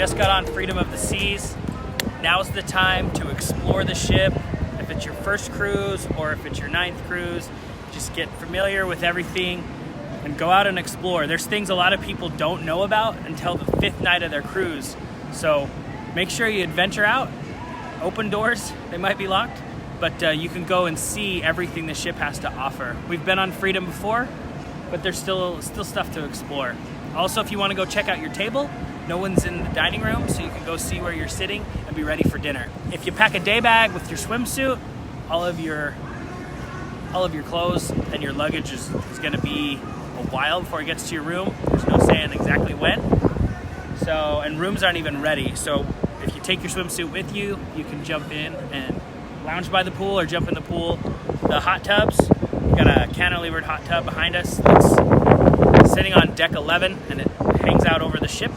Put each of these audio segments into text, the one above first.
just got on Freedom of the Seas. Now's the time to explore the ship. If it's your first cruise or if it's your 9th cruise, just get familiar with everything and go out and explore. There's things a lot of people don't know about until the 5th night of their cruise. So make sure you adventure out. Open doors, they might be locked, but you can go and see everything the ship has to offer. We've been on Freedom before, but there's still stuff to explore. Also, if you want to go check out your table, no one's in the dining room, so you can go see where you're sitting and be ready for dinner. If you pack a day bag with your swimsuit, all of your clothes and your luggage is going to be a while before it gets to your room. There's no saying exactly when. So, and rooms aren't even ready. So if you take your swimsuit with you, you can jump in and lounge by the pool or jump in the pool. The hot tubs, we got a cantilevered hot tub behind us that's sitting on deck 11 and it hangs out over the ship.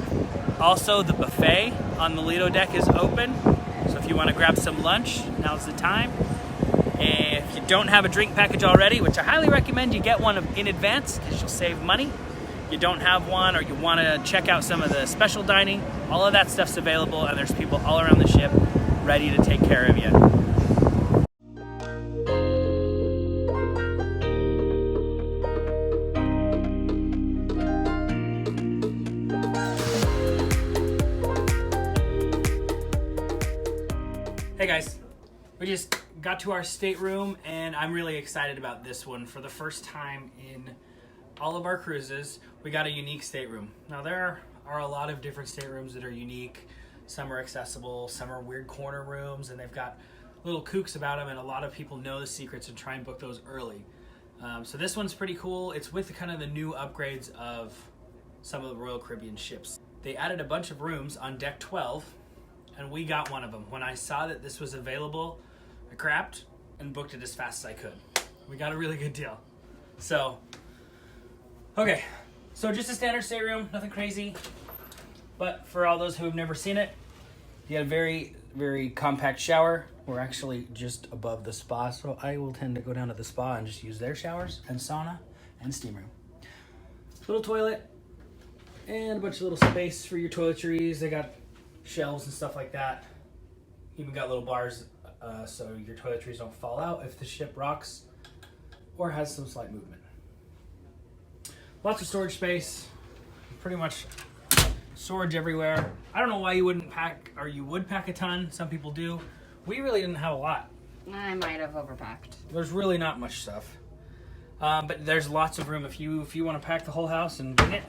Also, the buffet on the Lido deck is open, so if you want to grab some lunch, now's the time. And if you don't have a drink package already, which I highly recommend you get one in advance because you'll save money. You don't have one or you want to check out some of the special dining, all of that stuff's available and there's people all around the ship ready to take care of you. Hey guys, we just got to our stateroom and I'm really excited about this one. For the first time in all of our cruises, we got a unique stateroom. Now there are a lot of different staterooms that are unique. Some are accessible, some are weird corner rooms, and they've got little kooks about them, and a lot of people know the secrets and try and book those early. So this one's pretty cool. It's with kind of the new upgrades of some of the Royal Caribbean ships. They added a bunch of rooms on deck 12, and we got one of them. When I saw that this was available, I crapped and booked it as fast as I could. We got a really good deal. So, okay, so just a standard stateroom, nothing crazy. But for all those who have never seen it, you got a very, very compact shower. We're actually just above the spa, so I will tend to go down to the spa and just use their showers and sauna and steam room. Little toilet and a bunch of little space for your toiletries. They got shelves and stuff like that. Even got little bars so your toiletries don't fall out if the ship rocks or has some slight movement. Lots of storage space, pretty much storage everywhere. I don't know why you wouldn't pack, or you would pack a ton. Some people do. We really didn't have a lot. I might have overpacked. There's really not much stuff. But there's lots of room if you want to pack the whole house and bring it.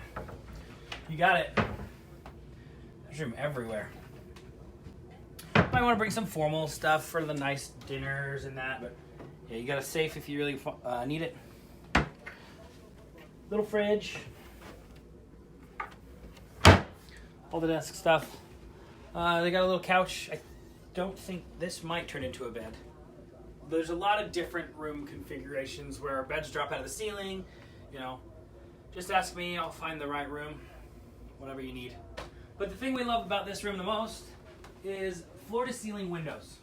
You got it. There's room everywhere. Might want to bring some formal stuff for the nice dinners and that, but yeah, you got a safe if you really need it. Little fridge. All the desk stuff. They got a little couch. I don't think this might turn into a bed. There's a lot of different room configurations where beds drop out of the ceiling. You know, just ask me, I'll find the right room, whatever you need. But the thing we love about this room the most is floor-to-ceiling windows.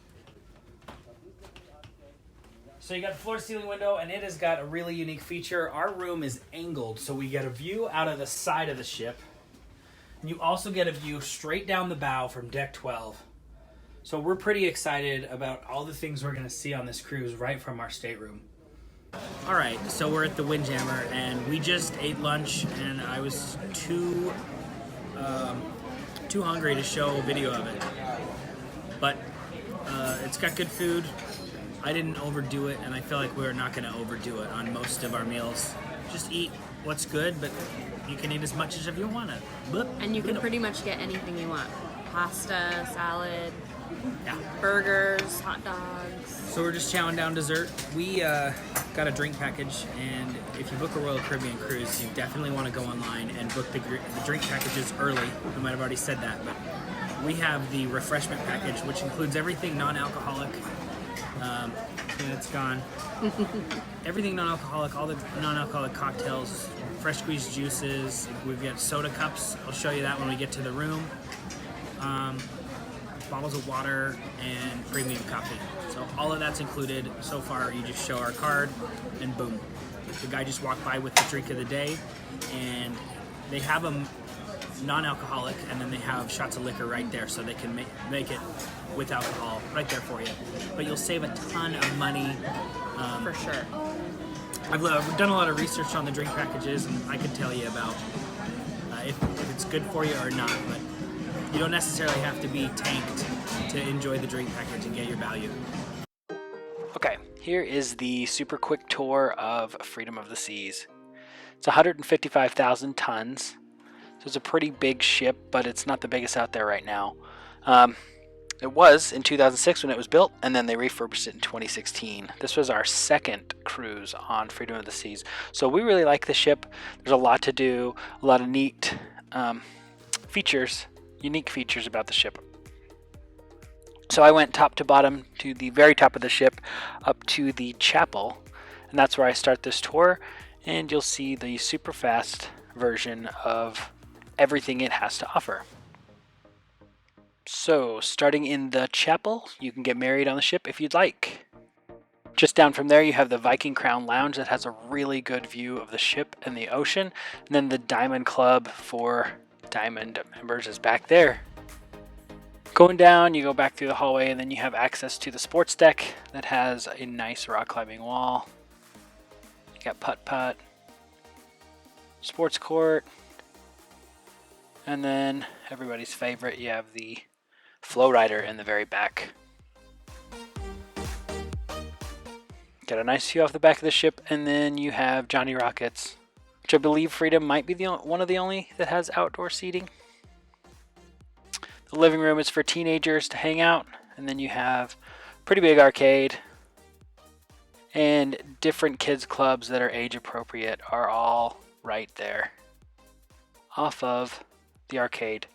So you got the floor-to-ceiling window, and it has got a really unique feature. Our room is angled, so we get a view out of the side of the ship. And you also get a view straight down the bow from deck 12. So we're pretty excited about all the things we're going to see on this cruise right from our stateroom. All right, so we're at the Windjammer, and we just ate lunch, and I was too hungry to show a video of it. But it's got good food. I didn't overdo it, and I feel like we're not going to overdo it on most of our meals. Just eat what's good, but you can eat as much as if you want to. And you can pretty much get anything you want. Pasta, salad, Yeah. burgers, hot dogs. So we're just chowing down dessert. We got a drink package, and if you book a Royal Caribbean cruise, you definitely want to go online and book the drink packages early. I might have already said that, but we have the Refreshment Package, which includes everything non-alcoholic. Yeah, it's gone. Everything non-alcoholic, all the non-alcoholic cocktails, fresh squeezed juices. We've got soda cups. I'll show you that when we get to the room. Bottles of water and premium coffee. So all of that's included. So far, you just show our card and boom. The guy just walked by with the drink of the day, and they have them non-alcoholic, and then they have shots of liquor right there, so they can make it with alcohol right there for you. But you'll save a ton of money. For sure. I've done a lot of research on the drink packages, and I can tell you about if it's good for you or not, but you don't necessarily have to be tanked to enjoy the drink package and get your value. Okay, here is the super quick tour of Freedom of the Seas. It's 155,000 tons, so it's a pretty big ship, but it's not the biggest out there right now. It was in 2006 when it was built, and then they refurbished it in 2016. This was our second cruise on Freedom of the Seas. So we really like the ship. There's a lot to do, a lot of neat features, unique features about the ship. So I went top to bottom to the very top of the ship up to the chapel, and that's where I start this tour, and you'll see the super fast version of everything it has to offer. So, starting in the chapel, you can get married on the ship if you'd like. Just down from there, you have the Viking Crown Lounge that has a really good view of the ship and the ocean. And then the Diamond Club for Diamond members is back there. Going down, you go back through the hallway, and then you have access to the sports deck that has a nice rock climbing wall. You got putt-putt, sports court, and then everybody's favorite, you have the flow rider in the very back. Got a nice view off the back of the ship, and then you have Johnny Rockets, which I believe Freedom might be one of the only that has outdoor seating. The living room is for teenagers to hang out, and then you have pretty big arcade, and different kids clubs that are age appropriate are all right there off of the arcade.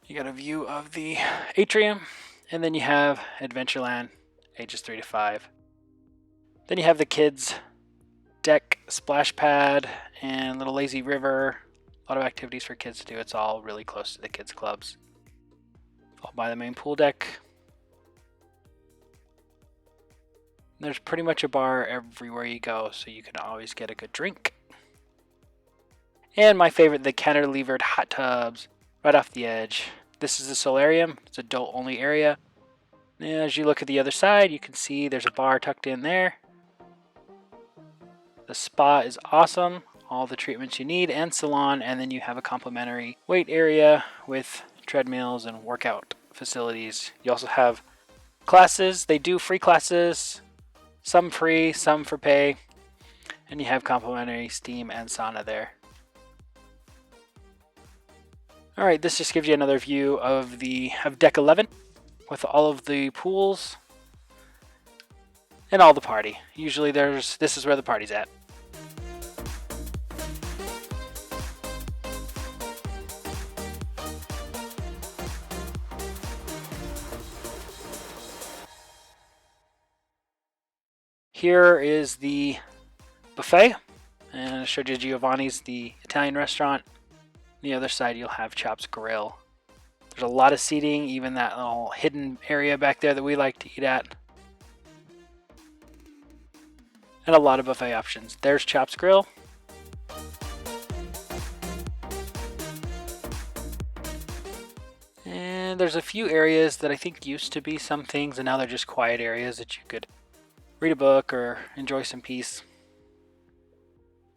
You got a view of the atrium, and then you have Adventureland, ages 3 to 5. Then you have the kids deck, splash pad, and little lazy river. A lot of activities for kids to do. It's all really close to the kids clubs. All by the main pool deck. There's pretty much a bar everywhere you go, so you can always get a good drink. And my favorite, the cantilevered hot tubs right off the edge. This is the solarium. It's adult only area. And as you look at the other side, you can see there's a bar tucked in there. The spa is awesome. All the treatments you need and salon, and then you have a complimentary weight area with treadmills and workout facilities. You also have classes. They do free classes, some free, some for pay, and you have complimentary steam and sauna there. All right, this just gives you another view of deck 11 with all of the pools and all the party. Usually this is where the party's at. Here is the buffet, and I showed you Giovanni's, the Italian restaurant. On the other side, you'll have Chop's Grill. There's a lot of seating, even that little hidden area back there that we like to eat at. And a lot of buffet options. There's Chop's Grill. And there's a few areas that I think used to be some things, and now they're just quiet areas that you could read a book or enjoy some peace,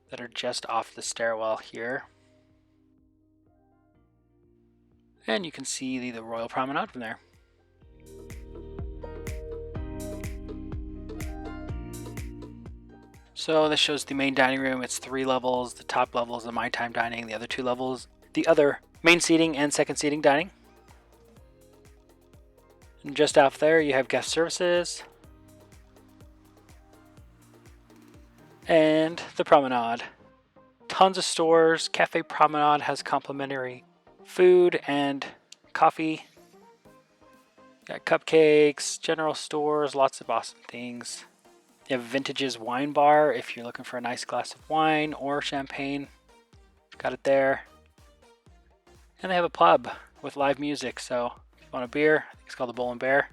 that are just off the stairwell here. And you can see the Royal Promenade from there. So this shows the main dining room. It's 3 levels. The top level is the My Time dining. The other 2 levels, the other main seating and second seating dining. And just off there, you have guest services. And the promenade. Tons of stores. Cafe Promenade has complimentary food and coffee. Got cupcakes, general stores, lots of awesome things. You have Vintage's wine bar if you're looking for a nice glass of wine or champagne. Got it there. And they have a pub with live music, so if you want a beer, I think it's called the Bull and Bear.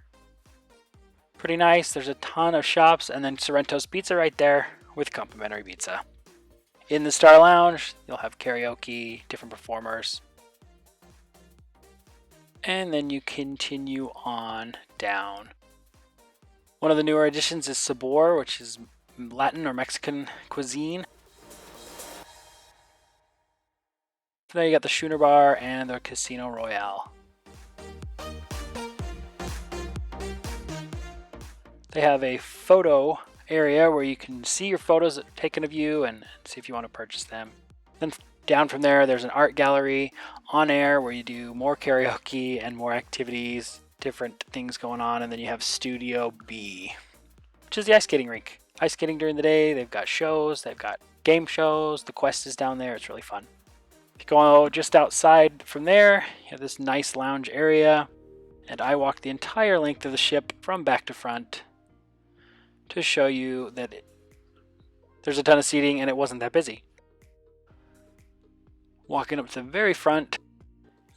Pretty nice. There's a ton of shops, and then Sorrento's Pizza right there with complimentary pizza. In the Star Lounge, you'll have karaoke, different performers. And then you continue on down. One of the newer additions is Sabor, which is Latin or Mexican cuisine. Then you got the Schooner Bar and the Casino Royale. They have a photo area where you can see your photos taken of you and see if you want to purchase them. Then down from there, there's an art gallery on air where you do more karaoke and more activities, different things going on. And then you have Studio B, which is the ice skating rink. Ice skating during the day, they've got shows, they've got game shows, the quest is down there, it's really fun. If you go just outside from there, you have this nice lounge area, and I walked the entire length of the ship from back to front to show you that there's a ton of seating and it wasn't that busy. Walking up to the very front,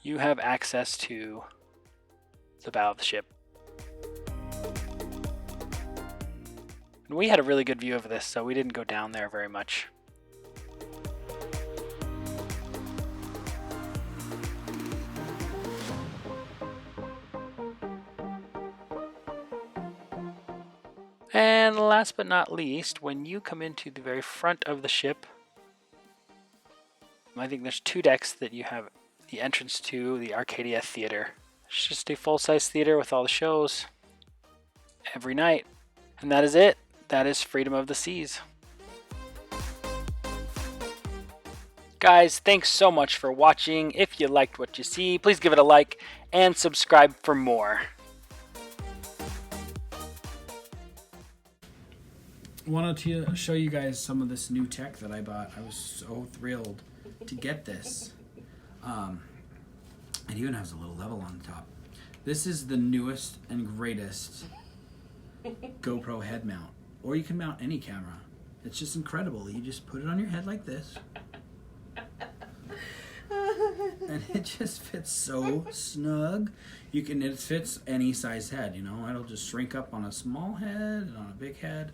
you have access to the bow of the ship. And we had a really good view of this, so we didn't go down there very much. And last but not least, when you come into the very front of the ship, I think there's 2 decks that you have the entrance to the Arcadia Theater. It's just a full-size theater with all the shows every night. And that is it. That is Freedom of the Seas. Guys, thanks so much for watching. If you liked what you see, please give it a like and subscribe for more. Wanted to show you guys some of this new tech that I bought. I was so thrilled to get this. It even has a little level on the top. This is the newest and greatest GoPro head mount. Or you can mount any camera. It's just incredible. You just put it on your head like this. And it just fits so snug. It fits any size head, you know. It'll just shrink up on a small head and on a big head.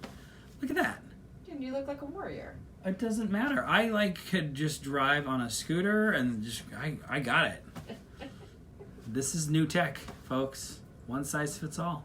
Look at that. Dude, you look like a warrior. It doesn't matter. I could just drive on a scooter and I got it. This is new tech, folks. One size fits all.